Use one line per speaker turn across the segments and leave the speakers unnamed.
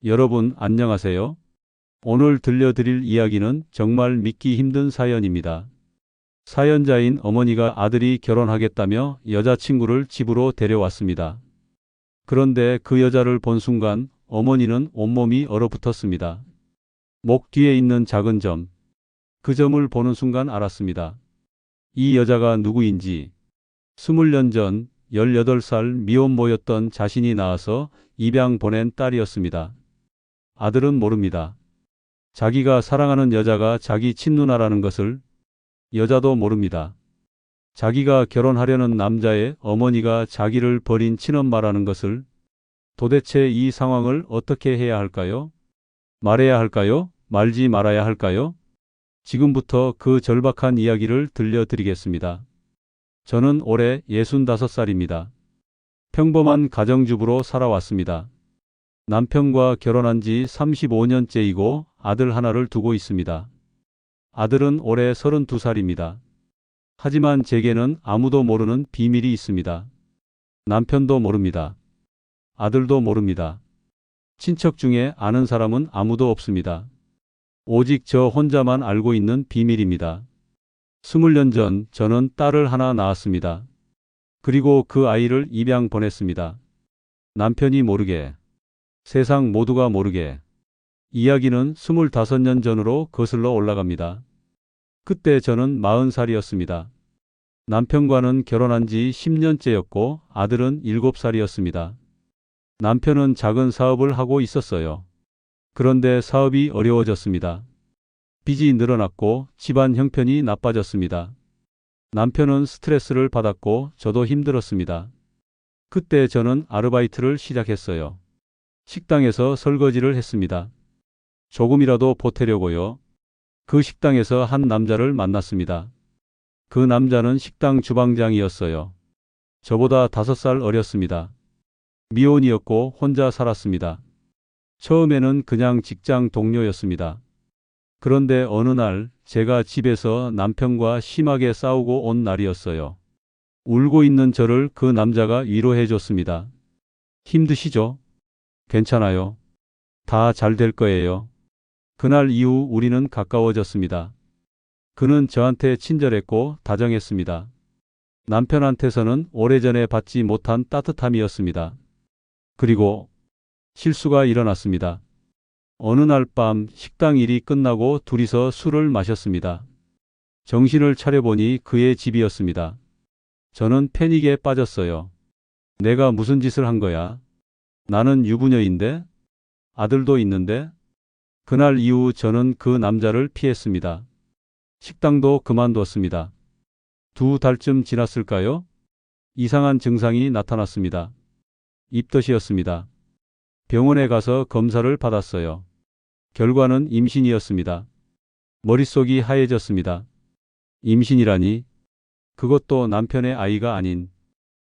여러분 안녕하세요. 오늘 들려드릴 이야기는 정말 믿기 힘든 사연입니다. 사연자인 어머니가 아들이 결혼하겠다며 여자친구를 집으로 데려왔습니다. 그런데 그 여자를 본 순간 어머니는 온몸이 얼어붙었습니다. 목 뒤에 있는 작은 점, 그 점을 보는 순간 알았습니다. 이 여자가 누구인지. 20년 전 18살 미혼모였던 자신이 낳아서 입양 보낸 딸이었습니다. 아들은 모릅니다. 자기가 사랑하는 여자가 자기 친누나라는 것을. 여자도 모릅니다. 자기가 결혼하려는 남자의 어머니가 자기를 버린 친엄마라는 것을. 도대체 이 상황을 어떻게 해야 할까요? 말해야 할까요? 말지 말아야 할까요? 지금부터 그 절박한 이야기를 들려드리겠습니다. 저는 올해 65살입니다. 평범한 가정주부로 살아왔습니다. 남편과 결혼한 지 35년째이고 아들 하나를 두고 있습니다. 아들은 올해 32살입니다. 하지만 제게는 아무도 모르는 비밀이 있습니다. 남편도 모릅니다. 아들도 모릅니다. 친척 중에 아는 사람은 아무도 없습니다. 오직 저 혼자만 알고 있는 비밀입니다. 20년 전 저는 딸을 하나 낳았습니다. 그리고 그 아이를 입양 보냈습니다. 남편이 모르게, 세상 모두가 모르게. 이야기는 25년 전으로 거슬러 올라갑니다. 그때 저는 40살이었습니다. 남편과는 결혼한 지 10년째였고 아들은 7살이었습니다. 남편은 작은 사업을 하고 있었어요. 그런데 사업이 어려워졌습니다. 빚이 늘어났고 집안 형편이 나빠졌습니다. 남편은 스트레스를 받았고 저도 힘들었습니다. 그때 저는 아르바이트를 시작했어요. 식당에서 설거지를 했습니다. 조금이라도 보태려고요. 그 식당에서 한 남자를 만났습니다. 그 남자는 식당 주방장이었어요. 저보다 5살 어렸습니다. 미혼이었고 혼자 살았습니다. 처음에는 그냥 직장 동료였습니다. 그런데 어느 날 제가 집에서 남편과 심하게 싸우고 온 날이었어요. 울고 있는 저를 그 남자가 위로해 줬습니다. 힘드시죠? 괜찮아요. 다 잘 될 거예요. 그날 이후 우리는 가까워졌습니다. 그는 저한테 친절했고 다정했습니다. 남편한테서는 오래전에 받지 못한 따뜻함이었습니다. 그리고 실수가 일어났습니다. 어느 날 밤 식당 일이 끝나고 둘이서 술을 마셨습니다. 정신을 차려보니 그의 집이었습니다. 저는 패닉에 빠졌어요. 내가 무슨 짓을 한 거야? 나는 유부녀인데? 아들도 있는데? 그날 이후 저는 그 남자를 피했습니다. 식당도 그만뒀습니다. 2달쯤 지났을까요? 이상한 증상이 나타났습니다. 입덧이었습니다. 병원에 가서 검사를 받았어요. 결과는 임신이었습니다. 머릿속이 하얘졌습니다. 임신이라니? 그것도 남편의 아이가 아닌.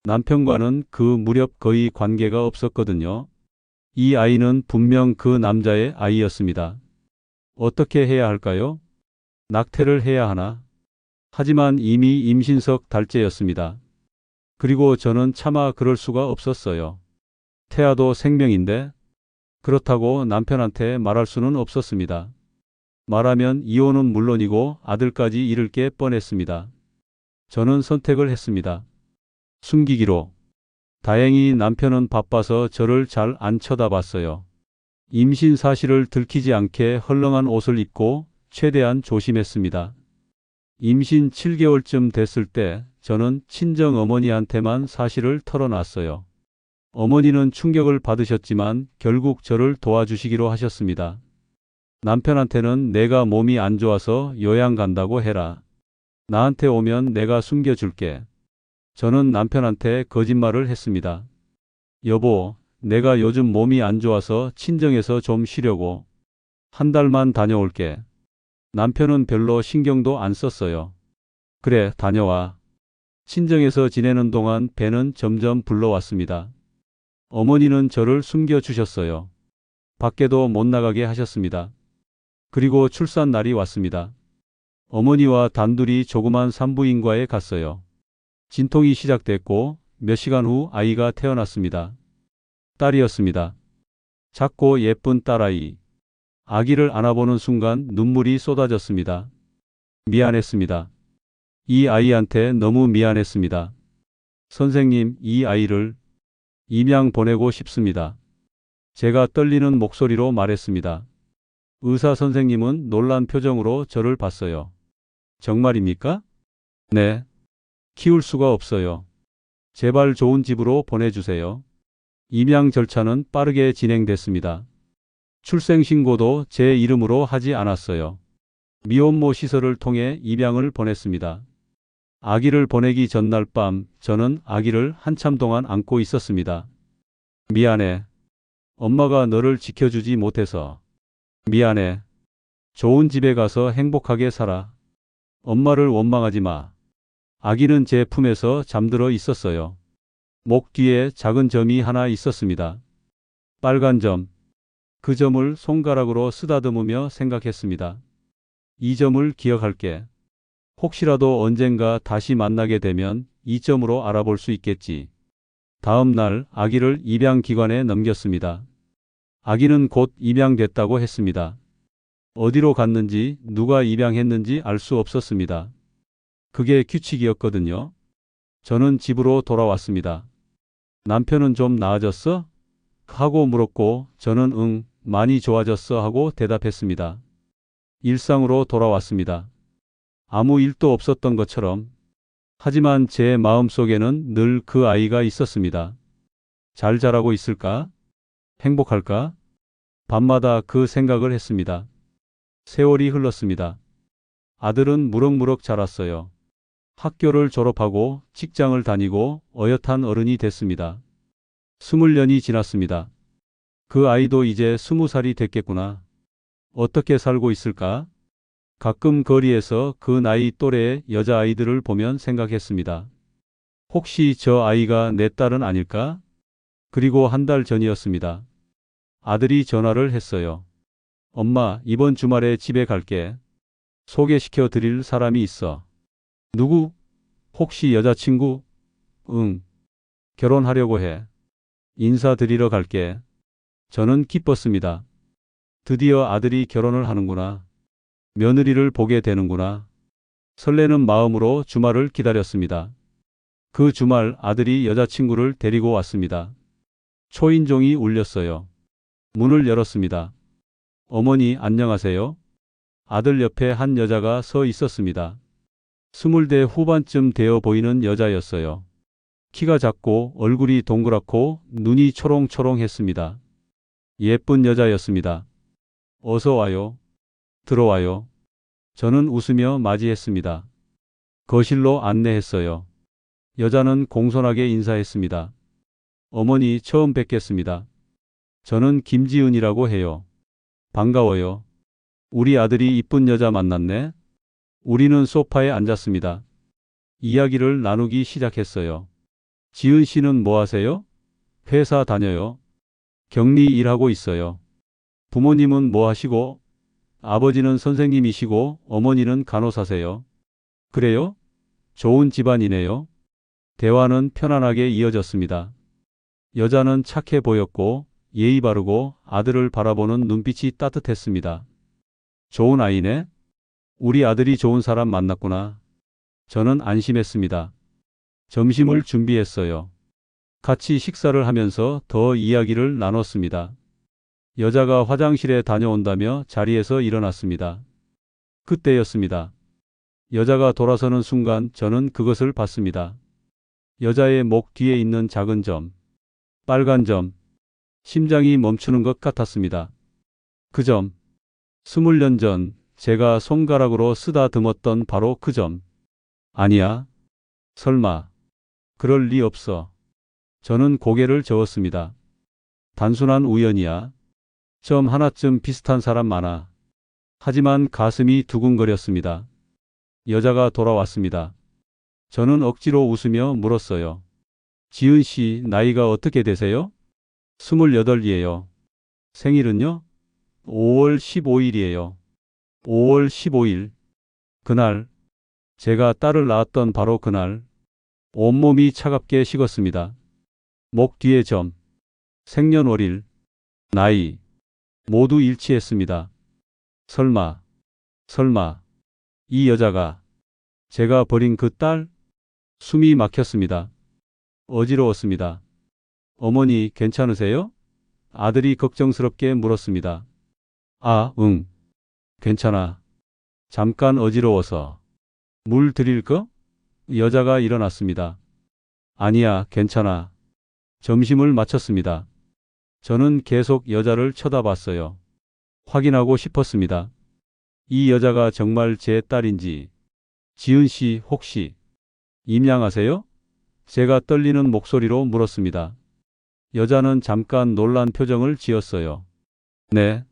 남편과는 그 무렵 거의 관계가 없었거든요. 이 아이는 분명 그 남자의 아이였습니다. 어떻게 해야 할까요? 낙태를 해야 하나? 하지만 이미 임신석 달째였습니다. 그리고 저는 차마 그럴 수가 없었어요. 태아도 생명인데? 그렇다고 남편한테 말할 수는 없었습니다. 말하면 이혼은 물론이고 아들까지 잃을 게 뻔했습니다. 저는 선택을 했습니다. 숨기기로. 다행히 남편은 바빠서 저를 잘 안 쳐다봤어요. 임신 사실을 들키지 않게 헐렁한 옷을 입고 최대한 조심했습니다. 임신 7개월쯤 됐을 때 저는 친정 어머니한테만 사실을 털어놨어요. 어머니는 충격을 받으셨지만 결국 저를 도와주시기로 하셨습니다. 남편한테는 내가 몸이 안 좋아서 요양 간다고 해라. 나한테 오면 내가 숨겨줄게. 저는 남편한테 거짓말을 했습니다. 여보, 내가 요즘 몸이 안 좋아서 친정에서 좀 쉬려고. 한 달만 다녀올게. 남편은 별로 신경도 안 썼어요. 그래, 다녀와. 친정에서 지내는 동안 배는 점점 불러왔습니다. 어머니는 저를 숨겨주셨어요. 밖에도 못 나가게 하셨습니다. 그리고 출산 날이 왔습니다. 어머니와 단둘이 조그만 산부인과에 갔어요. 진통이 시작됐고 몇 시간 후 아이가 태어났습니다. 딸이었습니다. 작고 예쁜 딸아이. 아기를 안아보는 순간 눈물이 쏟아졌습니다. 미안했습니다. 이 아이한테 너무 미안했습니다. 선생님, 이 아이를 입양 보내고 싶습니다. 제가 떨리는 목소리로 말했습니다. 의사 선생님은 놀란 표정으로 저를 봤어요. 정말입니까? 네. 키울 수가 없어요. 제발 좋은 집으로 보내주세요. 입양 절차는 빠르게 진행됐습니다. 출생신고도 제 이름으로 하지 않았어요. 미혼모 시설을 통해 입양을 보냈습니다. 아기를 보내기 전날 밤 저는 아기를 한참 동안 안고 있었습니다. 미안해. 엄마가 너를 지켜주지 못해서. 미안해. 좋은 집에 가서 행복하게 살아. 엄마를 원망하지 마. 아기는 제 품에서 잠들어 있었어요. 목 뒤에 작은 점이 하나 있었습니다. 빨간 점. 그 점을 손가락으로 쓰다듬으며 생각했습니다. 이 점을 기억할게. 혹시라도 언젠가 다시 만나게 되면 이 점으로 알아볼 수 있겠지. 다음 날 아기를 입양기관에 넘겼습니다. 아기는 곧 입양됐다고 했습니다. 어디로 갔는지 누가 입양했는지 알 수 없었습니다. 그게 규칙이었거든요. 저는 집으로 돌아왔습니다. 남편은 좀 나아졌어? 하고 물었고 저는 응, 많이 좋아졌어 하고 대답했습니다. 일상으로 돌아왔습니다. 아무 일도 없었던 것처럼. 하지만 제 마음속에는 늘 그 아이가 있었습니다. 잘 자라고 있을까? 행복할까? 밤마다 그 생각을 했습니다. 세월이 흘렀습니다. 아들은 무럭무럭 자랐어요. 학교를 졸업하고 직장을 다니고 어엿한 어른이 됐습니다. 20년이 지났습니다. 그 아이도 이제 20살이 됐겠구나. 어떻게 살고 있을까? 가끔 거리에서 그 나이 또래의 여자아이들을 보면 생각했습니다. 혹시 저 아이가 내 딸은 아닐까? 그리고 한 달 전이었습니다. 아들이 전화를 했어요. 엄마, 이번 주말에 집에 갈게. 소개시켜 드릴 사람이 있어. 누구? 혹시 여자친구? 응. 결혼하려고 해. 인사드리러 갈게. 저는 기뻤습니다. 드디어 아들이 결혼을 하는구나. 며느리를 보게 되는구나. 설레는 마음으로 주말을 기다렸습니다. 그 주말 아들이 여자친구를 데리고 왔습니다. 초인종이 울렸어요. 문을 열었습니다. 어머니, 안녕하세요. 아들 옆에 한 여자가 서 있었습니다. 20대 후반쯤 되어 보이는 여자였어요. 키가 작고 얼굴이 동그랗고 눈이 초롱초롱했습니다. 예쁜 여자였습니다. 어서 와요. 들어와요. 저는 웃으며 맞이했습니다. 거실로 안내했어요. 여자는 공손하게 인사했습니다. 어머니, 처음 뵙겠습니다. 저는 김지은이라고 해요. 반가워요. 우리 아들이 이쁜 여자 만났네. 우리는 소파에 앉았습니다. 이야기를 나누기 시작했어요. 지은 씨는 뭐 하세요? 회사 다녀요. 격리 일하고 있어요. 부모님은 뭐 하시고? 아버지는 선생님이시고 어머니는 간호사세요. 그래요? 좋은 집안이네요. 대화는 편안하게 이어졌습니다. 여자는 착해 보였고 예의 바르고 아들을 바라보는 눈빛이 따뜻했습니다. 좋은 아이네. 우리 아들이 좋은 사람 만났구나. 저는 안심했습니다. 점심을 준비했어요. 같이 식사를 하면서 더 이야기를 나눴습니다. 여자가 화장실에 다녀온다며 자리에서 일어났습니다. 그때였습니다. 여자가 돌아서는 순간 저는 그것을 봤습니다. 여자의 목 뒤에 있는 작은 점, 빨간 점, 심장이 멈추는 것 같았습니다. 그 점, 20년 전 제가 손가락으로 쓰다듬었던 바로 그 점. 아니야. 설마. 그럴 리 없어. 저는 고개를 저었습니다. 단순한 우연이야. 점 하나쯤 비슷한 사람 많아. 하지만 가슴이 두근거렸습니다. 여자가 돌아왔습니다. 저는 억지로 웃으며 물었어요. 지은 씨, 나이가 어떻게 되세요? 28이에요. 생일은요? 5월 15일이에요. 5월 15일. 그날, 제가 딸을 낳았던 바로 그날, 온몸이 차갑게 식었습니다. 목 뒤에 점, 생년월일, 나이 모두 일치했습니다. 설마, 설마 이 여자가 제가 버린 그 딸? 숨이 막혔습니다. 어지러웠습니다. 어머니 괜찮으세요? 아들이 걱정스럽게 물었습니다. 아, 응. 괜찮아. 잠깐 어지러워서. 물 드릴 거? 여자가 일어났습니다. 아니야, 괜찮아. 점심을 마쳤습니다. 저는 계속 여자를 쳐다봤어요. 확인하고 싶었습니다. 이 여자가 정말 제 딸인지. 지은 씨 혹시 임양하세요? 제가 떨리는 목소리로 물었습니다. 여자는 잠깐 놀란 표정을 지었어요. 네.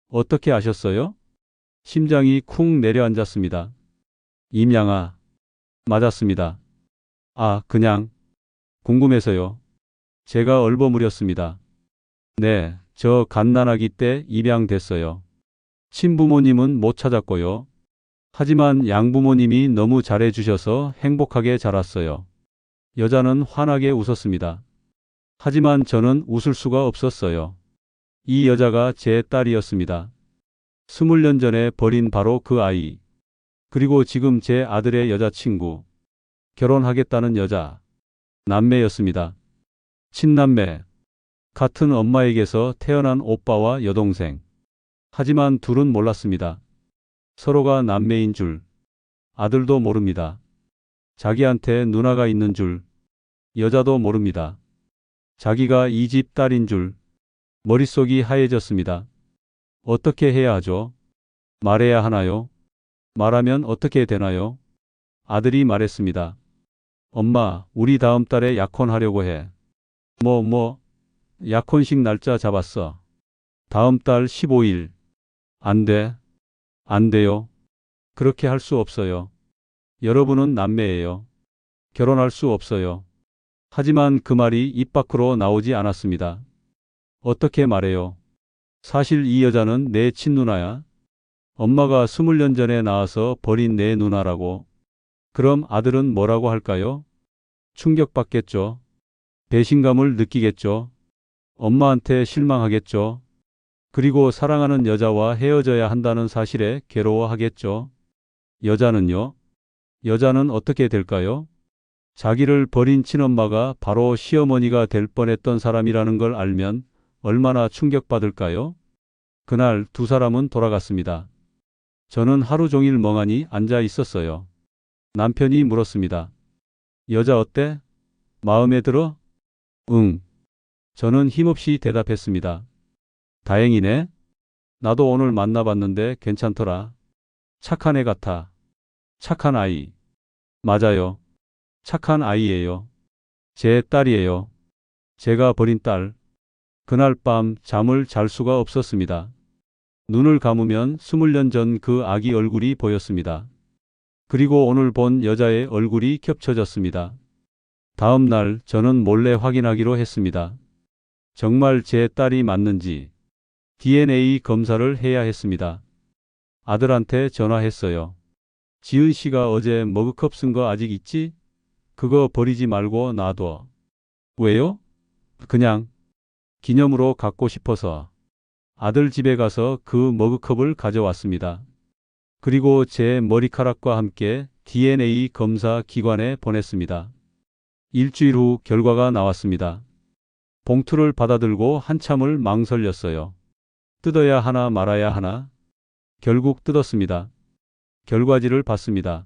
어떻게 아셨어요? 심장이 쿵 내려앉았습니다. 임양아. 맞았습니다. 아, 그냥 궁금해서요. 제가 얼버무렸습니다. 네, 저 갓난아기 때 입양됐어요. 친부모님은 못 찾았고요. 하지만 양부모님이 너무 잘해주셔서 행복하게 자랐어요. 여자는 환하게 웃었습니다. 하지만 저는 웃을 수가 없었어요. 이 여자가 제 딸이었습니다. 20년 전에 버린 바로 그 아이. 그리고 지금 제 아들의 여자친구. 결혼하겠다는 여자. 남매였습니다. 친남매. 같은 엄마에게서 태어난 오빠와 여동생. 하지만 둘은 몰랐습니다. 서로가 남매인 줄. 아들도 모릅니다. 자기한테 누나가 있는 줄. 여자도 모릅니다. 자기가 이 집 딸인 줄. 머릿속이 하얘졌습니다. 어떻게 해야 하죠? 말해야 하나요? 말하면 어떻게 되나요? 아들이 말했습니다. 엄마, 우리 다음 달에 약혼하려고 해. 약혼식 날짜 잡았어. 다음 달 15일. 안 돼. 안 돼요. 그렇게 할 수 없어요. 여러분은 남매예요. 결혼할 수 없어요. 하지만 그 말이 입 밖으로 나오지 않았습니다. 어떻게 말해요? 사실 이 여자는 내 친누나야. 엄마가 20년 전에 낳아서 버린 내 누나라고. 그럼 아들은 뭐라고 할까요? 충격받겠죠. 배신감을 느끼겠죠. 엄마한테 실망하겠죠. 그리고 사랑하는 여자와 헤어져야 한다는 사실에 괴로워하겠죠. 여자는요? 여자는 어떻게 될까요? 자기를 버린 친엄마가 바로 시어머니가 될 뻔했던 사람이라는 걸 알면 얼마나 충격받을까요? 그날 두 사람은 돌아갔습니다. 저는 하루 종일 멍하니 앉아 있었어요. 남편이 물었습니다. 여자 어때? 마음에 들어? 응. 저는 힘없이 대답했습니다. 다행이네. 나도 오늘 만나봤는데 괜찮더라. 착한 애 같아. 착한 아이. 맞아요. 착한 아이예요. 제 딸이에요. 제가 버린 딸. 그날 밤 잠을 잘 수가 없었습니다. 눈을 감으면 20년 전 그 아기 얼굴이 보였습니다. 그리고 오늘 본 여자의 얼굴이 겹쳐졌습니다. 다음 날 저는 몰래 확인하기로 했습니다. 정말 제 딸이 맞는지 DNA 검사를 해야 했습니다. 아들한테 전화했어요. 지은 씨가 어제 머그컵 쓴 거 아직 있지? 그거 버리지 말고 놔둬. 왜요? 그냥 기념으로 갖고 싶어서. 아들 집에 가서 그 머그컵을 가져왔습니다. 그리고 제 머리카락과 함께 DNA 검사 기관에 보냈습니다. 일주일 후 결과가 나왔습니다. 봉투를 받아들고 한참을 망설였어요. 뜯어야 하나 말아야 하나? 결국 뜯었습니다. 결과지를 봤습니다.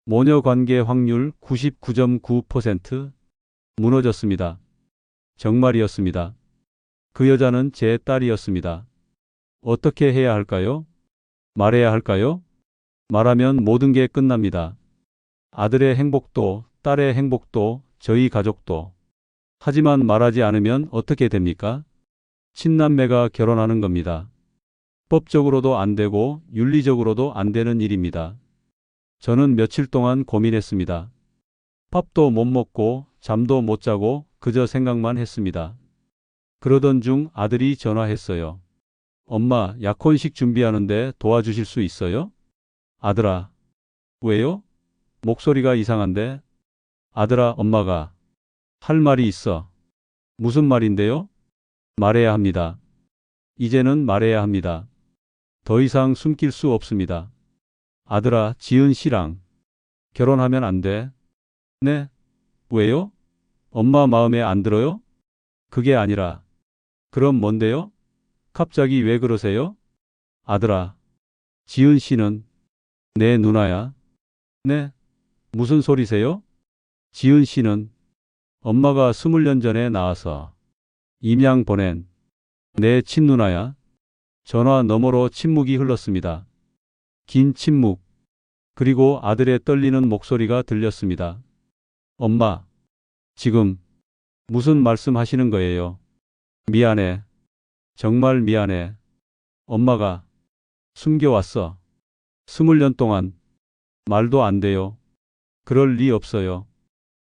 모녀 관계 확률 99.9% 무너졌습니다. 정말이었습니다. 그 여자는 제 딸이었습니다. 어떻게 해야 할까요? 말해야 할까요? 말하면 모든 게 끝납니다. 아들의 행복도, 딸의 행복도, 저희 가족도. 하지만 말하지 않으면 어떻게 됩니까? 친남매가 결혼하는 겁니다. 법적으로도 안 되고 윤리적으로도 안 되는 일입니다. 저는 며칠 동안 고민했습니다. 밥도 못 먹고 잠도 못 자고 그저 생각만 했습니다. 그러던 중 아들이 전화했어요. 엄마, 약혼식 준비하는데 도와주실 수 있어요? 아들아. 왜요? 목소리가 이상한데? 아들아, 엄마가 할 말이 있어. 무슨 말인데요? 말해야 합니다. 이제는 말해야 합니다. 더 이상 숨길 수 없습니다. 아들아, 지은 씨랑 결혼하면 안 돼. 네? 왜요? 엄마 마음에 안 들어요? 그게 아니라. 그럼 뭔데요? 갑자기 왜 그러세요? 아들아, 지은 씨는 내 누나야. 네? 무슨 소리세요? 지은 씨는 엄마가 20년 전에 나와서 임양 보낸 내 친누나야. 전화 너머로 침묵이 흘렀습니다. 긴 침묵. 그리고 아들의 떨리는 목소리가 들렸습니다. 엄마, 지금 무슨 말씀 하시는 거예요? 미안해. 정말 미안해. 엄마가 숨겨왔어. 20년 동안. 말도 안 돼요. 그럴 리 없어요.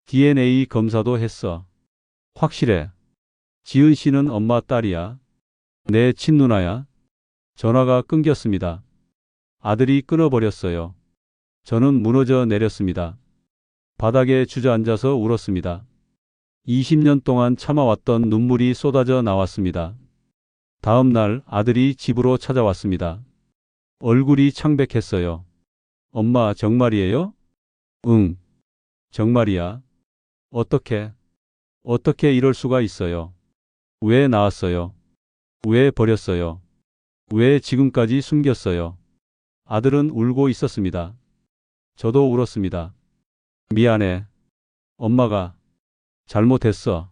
DNA 검사도 했어. 확실해. 지은 씨는 엄마 딸이야. 내 친누나야. 전화가 끊겼습니다. 아들이 끊어버렸어요. 저는 무너져 내렸습니다. 바닥에 주저앉아서 울었습니다. 20년 동안 참아왔던 눈물이 쏟아져 나왔습니다. 다음 날 아들이 집으로 찾아왔습니다. 얼굴이 창백했어요. 엄마, 정말이에요? 응, 정말이야. 어떻게 이럴 수가 있어요? 왜 나왔어요? 왜 버렸어요? 왜 지금까지 숨겼어요? 아들은 울고 있었습니다. 저도 울었습니다. 미안해. 엄마가 잘못했어.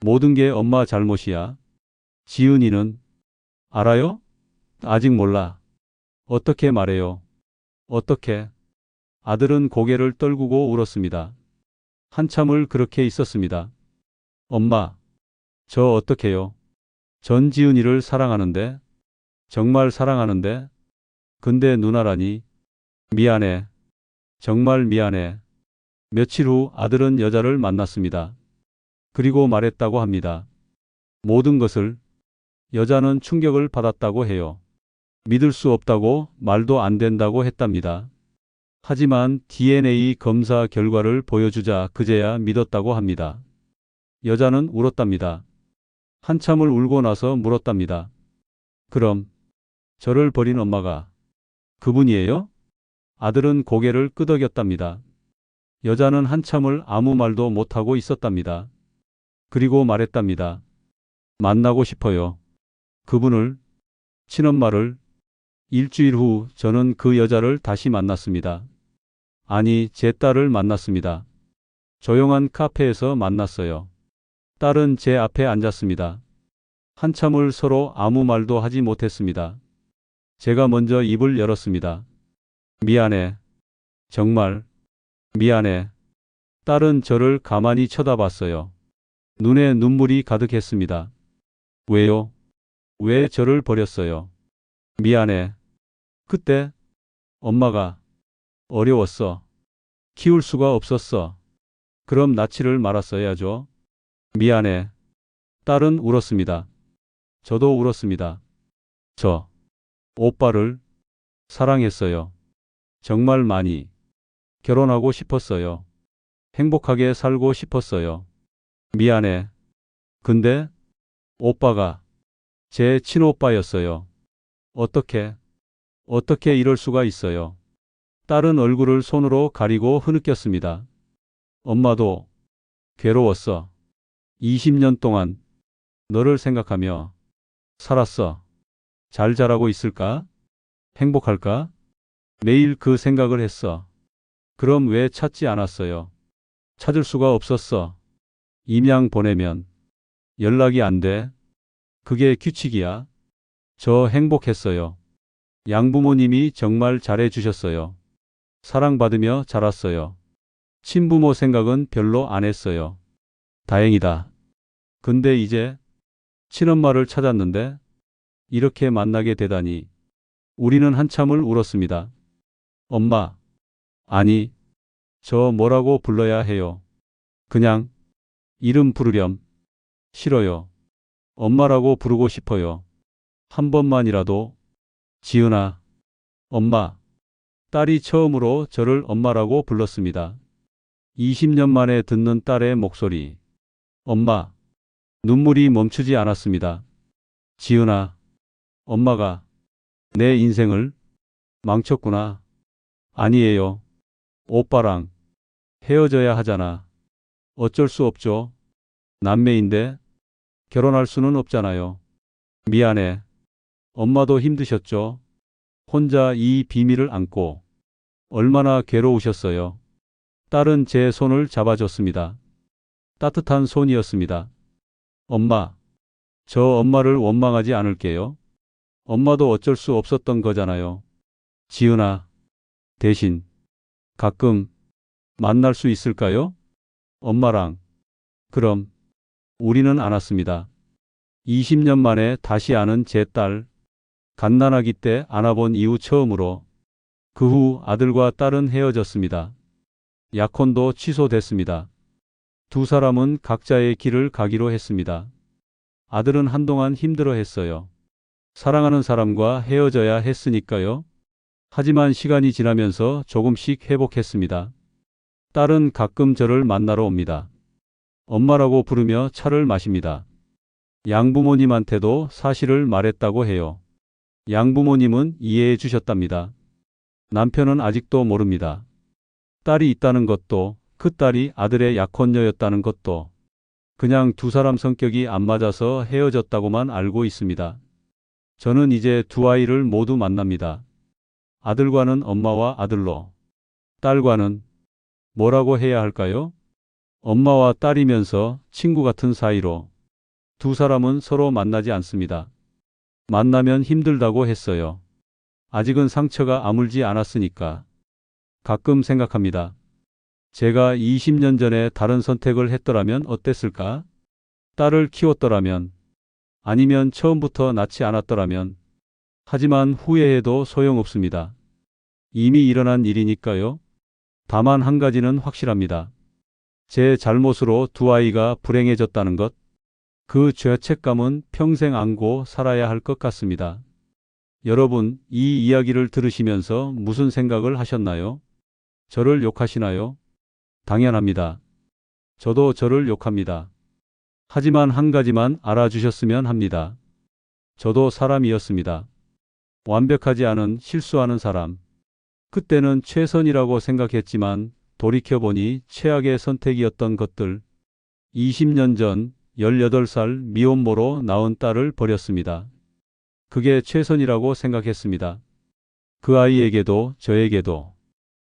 모든 게 엄마 잘못이야. 지은이는 알아요? 아직 몰라. 어떻게 말해요? 어떻게? 아들은 고개를 떨구고 울었습니다. 한참을 그렇게 있었습니다. 엄마, 저 어떡해요? 전 지은이를 사랑하는데, 정말 사랑하는데, 근데 누나라니. 미안해. 정말 미안해. 며칠 후 아들은 여자를 만났습니다. 그리고 말했다고 합니다. 모든 것을. 여자는 충격을 받았다고 해요. 믿을 수 없다고, 말도 안 된다고 했답니다. 하지만 DNA 검사 결과를 보여주자 그제야 믿었다고 합니다. 여자는 울었답니다. 한참을 울고 나서 물었답니다. 그럼 저를 버린 엄마가 그분이에요? 아들은 고개를 끄덕였답니다. 여자는 한참을 아무 말도 못하고 있었답니다. 그리고 말했답니다. 만나고 싶어요. 그분을, 친엄마를. 일주일 후 저는 그 여자를 다시 만났습니다. 아니, 제 딸을 만났습니다. 조용한 카페에서 만났어요. 딸은 제 앞에 앉았습니다. 한참을 서로 아무 말도 하지 못했습니다. 제가 먼저 입을 열었습니다. 미안해. 정말 미안해. 딸은 저를 가만히 쳐다봤어요. 눈에 눈물이 가득했습니다. 왜요? 왜 저를 버렸어요? 미안해. 그때 엄마가 어려웠어. 키울 수가 없었어. 그럼 낳지를 말았어야죠. 미안해. 딸은 울었습니다. 저도 울었습니다. 저 오빠를 사랑했어요. 정말 많이. 결혼하고 싶었어요. 행복하게 살고 싶었어요. 미안해. 근데 오빠가 제 친오빠였어요. 어떻게 이럴 수가 있어요? 딸은 얼굴을 손으로 가리고 흐느꼈습니다. 엄마도 괴로웠어. 20년 동안 너를 생각하며 살았어. 잘 자라고 있을까? 행복할까? 매일 그 생각을 했어. 그럼 왜 찾지 않았어요? 찾을 수가 없었어. 임양 보내면 연락이 안 돼. 그게 규칙이야. 저 행복했어요. 양부모님이 정말 잘해주셨어요. 사랑받으며 자랐어요. 친부모 생각은 별로 안 했어요. 다행이다. 근데 이제 친엄마를 찾았는데 이렇게 만나게 되다니. 우리는 한참을 울었습니다. 엄마, 아니, 저 뭐라고 불러야 해요? 그냥 이름 부르렴. 싫어요. 엄마라고 부르고 싶어요. 한 번만이라도. 지은아, 엄마. 딸이 처음으로 저를 엄마라고 불렀습니다. 20년 만에 듣는 딸의 목소리. 엄마. 눈물이 멈추지 않았습니다. 지은아, 엄마가 내 인생을 망쳤구나. 아니에요. 오빠랑 헤어져야 하잖아. 어쩔 수 없죠. 남매인데 결혼할 수는 없잖아요. 미안해. 엄마도 힘드셨죠? 혼자 이 비밀을 안고 얼마나 괴로우셨어요. 딸은 제 손을 잡아줬습니다. 따뜻한 손이었습니다. 엄마, 저 엄마를 원망하지 않을게요. 엄마도 어쩔 수 없었던 거잖아요. 지은아, 대신 가끔 만날 수 있을까요? 엄마랑. 그럼 우리는 안 왔습니다. 20년 만에 다시 아는 제 딸, 갓난아기 때 안아본 이후 처음으로. 그 후 아들과 딸은 헤어졌습니다. 약혼도 취소됐습니다. 두 사람은 각자의 길을 가기로 했습니다. 아들은 한동안 힘들어했어요. 사랑하는 사람과 헤어져야 했으니까요. 하지만 시간이 지나면서 조금씩 회복했습니다. 딸은 가끔 저를 만나러 옵니다. 엄마라고 부르며 차를 마십니다. 양부모님한테도 사실을 말했다고 해요. 양부모님은 이해해 주셨답니다. 남편은 아직도 모릅니다. 딸이 있다는 것도, 그 딸이 아들의 약혼녀였다는 것도, 그냥 두 사람 성격이 안 맞아서 헤어졌다고만 알고 있습니다. 저는 이제 두 아이를 모두 만납니다. 아들과는 엄마와 아들로, 딸과는 뭐라고 해야 할까요? 엄마와 딸이면서 친구 같은 사이로. 두 사람은 서로 만나지 않습니다. 만나면 힘들다고 했어요. 아직은 상처가 아물지 않았으니까. 가끔 생각합니다. 제가 20년 전에 다른 선택을 했더라면 어땠을까? 딸을 키웠더라면, 아니면 처음부터 낳지 않았더라면. 하지만 후회해도 소용없습니다. 이미 일어난 일이니까요. 다만 한 가지는 확실합니다. 제 잘못으로 두 아이가 불행해졌다는 것, 그 죄책감은 평생 안고 살아야 할 것 같습니다. 여러분, 이 이야기를 들으시면서 무슨 생각을 하셨나요? 저를 욕하시나요? 당연합니다. 저도 저를 욕합니다. 하지만 한 가지만 알아주셨으면 합니다. 저도 사람이었습니다. 완벽하지 않은 실수하는 사람. 그때는 최선이라고 생각했지만 돌이켜보니 최악의 선택이었던 것들. 20년 전 18살 미혼모로 낳은 딸을 버렸습니다. 그게 최선이라고 생각했습니다. 그 아이에게도 저에게도.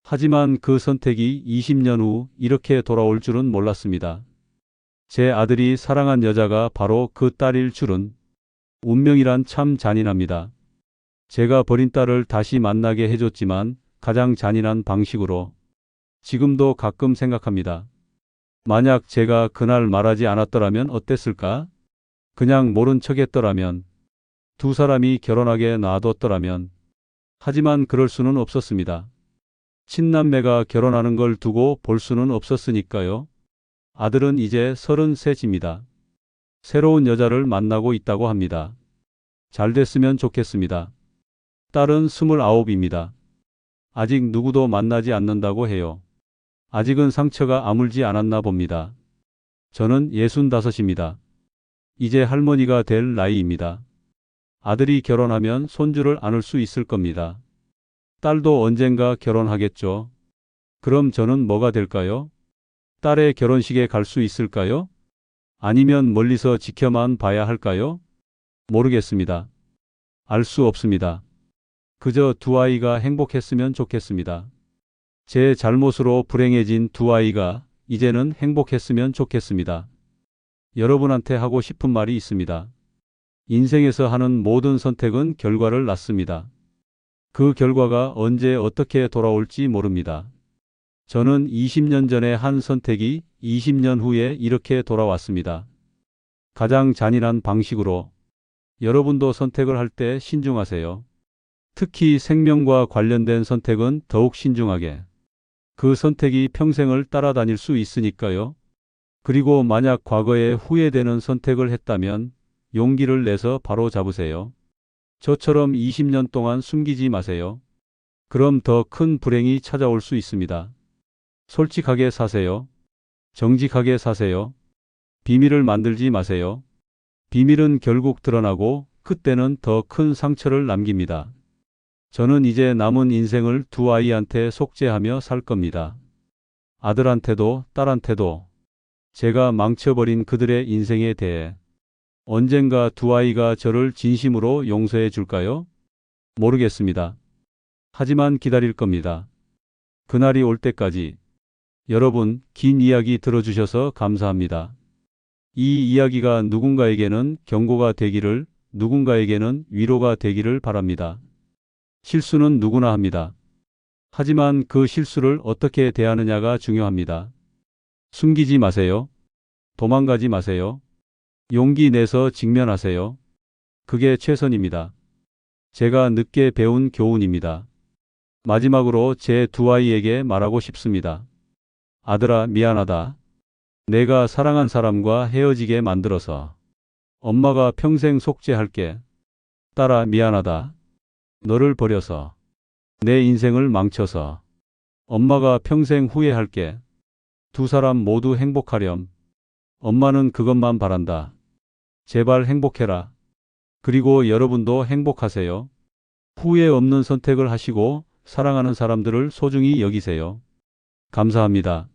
하지만 그 선택이 20년 후 이렇게 돌아올 줄은 몰랐습니다. 제 아들이 사랑한 여자가 바로 그 딸일 줄은. 운명이란 참 잔인합니다. 제가 버린 딸을 다시 만나게 해줬지만 가장 잔인한 방식으로. 지금도 가끔 생각합니다. 만약 제가 그날 말하지 않았더라면 어땠을까? 그냥 모른 척 했더라면. 두 사람이 결혼하게 놔뒀더라면. 하지만 그럴 수는 없었습니다. 친남매가 결혼하는 걸 두고 볼 수는 없었으니까요. 아들은 이제 33입니다. 새로운 여자를 만나고 있다고 합니다. 잘 됐으면 좋겠습니다. 딸은 29입니다. 아직 누구도 만나지 않는다고 해요. 아직은 상처가 아물지 않았나 봅니다. 저는 65입니다. 이제 할머니가 될 나이입니다. 아들이 결혼하면 손주를 안을 수 있을 겁니다. 딸도 언젠가 결혼하겠죠. 그럼 저는 뭐가 될까요? 딸의 결혼식에 갈 수 있을까요? 아니면 멀리서 지켜만 봐야 할까요? 모르겠습니다. 알 수 없습니다. 그저 두 아이가 행복했으면 좋겠습니다. 제 잘못으로 불행해진 두 아이가 이제는 행복했으면 좋겠습니다. 여러분한테 하고 싶은 말이 있습니다. 인생에서 하는 모든 선택은 결과를 낳습니다. 그 결과가 언제 어떻게 돌아올지 모릅니다. 저는 20년 전에 한 선택이 20년 후에 이렇게 돌아왔습니다. 가장 잔인한 방식으로. 여러분도 선택을 할 때 신중하세요. 특히 생명과 관련된 선택은 더욱 신중하게. 그 선택이 평생을 따라다닐 수 있으니까요. 그리고 만약 과거에 후회되는 선택을 했다면 용기를 내서 바로 잡으세요. 저처럼 20년 동안 숨기지 마세요. 그럼 더 큰 불행이 찾아올 수 있습니다. 솔직하게 사세요. 정직하게 사세요. 비밀을 만들지 마세요. 비밀은 결국 드러나고 그때는 더 큰 상처를 남깁니다. 저는 이제 남은 인생을 두 아이한테 속죄하며 살 겁니다. 아들한테도 딸한테도 제가 망쳐버린 그들의 인생에 대해. 언젠가 두 아이가 저를 진심으로 용서해 줄까요? 모르겠습니다. 하지만 기다릴 겁니다. 그날이 올 때까지. 여러분, 긴 이야기 들어주셔서 감사합니다. 이 이야기가 누군가에게는 경고가 되기를, 누군가에게는 위로가 되기를 바랍니다. 실수는 누구나 합니다. 하지만 그 실수를 어떻게 대하느냐가 중요합니다. 숨기지 마세요. 도망가지 마세요. 용기 내서 직면하세요. 그게 최선입니다. 제가 늦게 배운 교훈입니다. 마지막으로 제 두 아이에게 말하고 싶습니다. 아들아, 미안하다. 내가 사랑한 사람과 헤어지게 만들어서. 엄마가 평생 속죄할게. 딸아, 미안하다. 너를 버려서. 내 인생을 망쳐서. 엄마가 평생 후회할게. 두 사람 모두 행복하렴. 엄마는 그것만 바란다. 제발 행복해라. 그리고 여러분도 행복하세요. 후회 없는 선택을 하시고 사랑하는 사람들을 소중히 여기세요. 감사합니다.